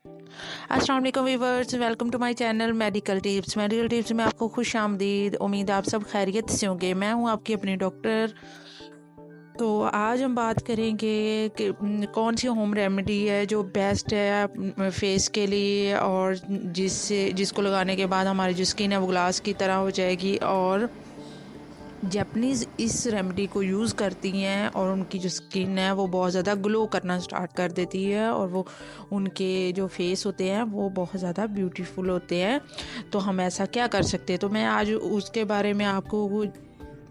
अस्सलाम वालेकुम viewers, welcome to my channel medical tips में आपको खुश आमदीद। उम्मीद है आप सब खैरियत से होंगे। मैं हूं आपकी अपनी डॉक्टर। तो आज हम बात करेंगे कि कौन सी होम रेमेडी है जो बेस्ट है फेस के लिए, और जिसको लगाने के बाद हमारी जो स्किन है वो ग्लास की तरह हो जाएगी। और जैपनीज़ इस रेमेडी को यूज़ करती हैं और उनकी जो स्किन है वो बहुत ज़्यादा ग्लो करना स्टार्ट कर देती है, और वो उनके जो फेस होते हैं वो बहुत ज़्यादा ब्यूटीफुल होते हैं। तो हम ऐसा क्या कर सकते हैं, तो मैं आज उसके बारे में आपको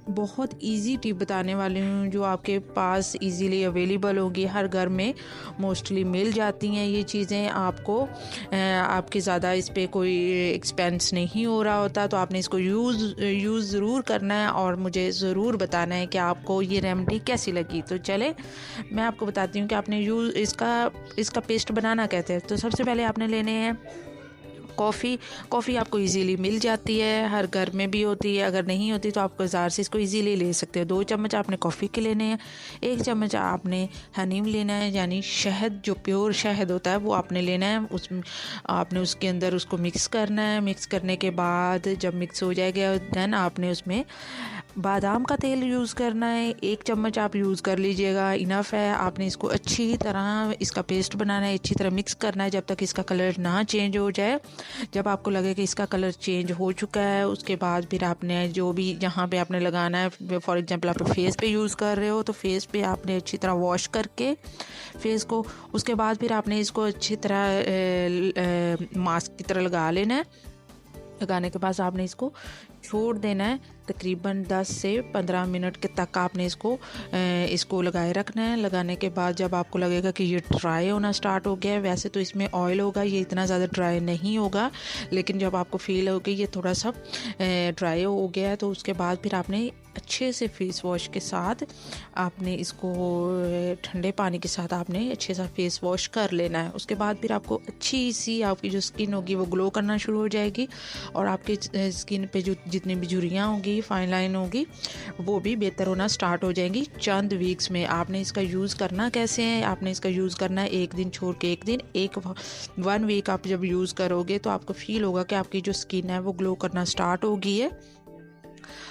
बहुत इजी टिप बताने वाली हूँ जो आपके पास इजीली अवेलेबल होगी। हर घर में मोस्टली मिल जाती हैं ये चीज़ें। आपके ज़्यादा इस पे कोई एक्सपेंस नहीं हो रहा होता। तो आपने इसको यूज़ ज़रूर करना है और मुझे ज़रूर बताना है कि आपको ये रेमेडी कैसी लगी। तो चले मैं आपको बताती हूँ कि आपने इसका पेस्ट बनाना कहते हैं। तो सबसे पहले आपने लेने हैं कॉफ़ी आपको इजीली मिल जाती है, हर घर में भी होती है। अगर नहीं होती तो आप बाज़ार से इसको इजीली ले सकते हो। 2 चम्मच आपने कॉफ़ी के लेने हैं। 1 चम्मच आपने हनी लेना है, यानी शहद, जो प्योर शहद होता है वो आपने लेना है। आपने उसके अंदर उसको मिक्स करना है। मिक्स करने के बाद जब मिक्स हो जाएगा देन आपने उसमें बादाम का तेल यूज़ करना है। 1 चम्मच आप यूज़ कर लीजिएगा, इनफ है। आपने इसको अच्छी तरह इसका पेस्ट बनाना है, अच्छी तरह मिक्स करना है जब तक इसका कलर ना चेंज हो जाए। जब आपको लगे कि इसका कलर चेंज हो चुका है उसके बाद फिर आपने जो भी जहाँ पे आपने लगाना है, फॉर एग्जांपल आप फेस पे यूज़ कर रहे हो तो फेस पे आपने अच्छी तरह वॉश करके फेस को, उसके बाद फिर आपने इसको अच्छी तरह मास्क की तरह लगा लेना है। लगाने के बाद आपने इसको छोड़ देना है तकरीबन 10 से 15 मिनट के तक। आपने इसको लगाए रखना है। लगाने के बाद जब आपको लगेगा कि ये ड्राई होना स्टार्ट हो गया है, वैसे तो इसमें ऑयल होगा, ये इतना ज़्यादा ड्राई नहीं होगा, लेकिन जब आपको फील होगी ये थोड़ा सा ड्राई हो गया है तो उसके बाद फिर आपने अच्छे से फेस वॉश के साथ आपने इसको ठंडे पानी के साथ आपने अच्छे से फेस वॉश कर लेना है। उसके बाद फिर आपको अच्छी सी आपकी जो स्किन होगी वो ग्लो करना शुरू हो जाएगी, और आपकी स्किन पे जो जितनी भी झुर्रियाँ होंगी, फाइन लाइन होगी, वो भी बेहतर होना स्टार्ट हो जाएंगी चंद वीक्स में। आपने इसका यूज़ करना कैसे है, आपने इसका यूज़ करना है 1 दिन छोड़ के 1 दिन, 1 वीक आप जब यूज़ करोगे तो आपको फील होगा कि आपकी जो स्किन है वो ग्लो करना स्टार्ट हो गई है।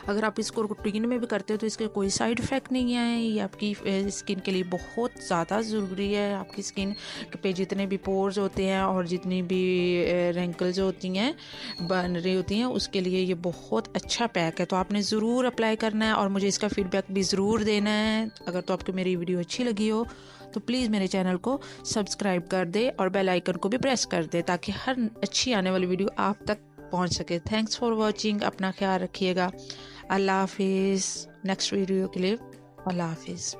अगर आप इसको रूटीन में भी करते हो तो इसके कोई साइड इफ़ेक्ट नहीं है। ये आपकी स्किन के लिए बहुत ज़्यादा ज़रूरी है। आपकी स्किन पे जितने भी पोर्स होते हैं और जितनी भी रिंकल्स होती हैं, बन रही होती हैं, उसके लिए ये बहुत अच्छा पैक है। तो आपने ज़रूर अप्लाई करना है और मुझे इसका फीडबैक भी ज़रूर देना है। अगर तो आपको मेरी वीडियो अच्छी लगी हो तो प्लीज़ मेरे चैनल को सब्सक्राइब कर दे और बेल आइकन को भी प्रेस कर दे ताकि हर अच्छी आने वाली वीडियो आप तक पहुंच सके। Thanks for watching. अपना ख्याल रखिएगा। अल्लाह हाफिज़। नेक्स्ट वीडियो के लिए अल्लाह हाफिज़।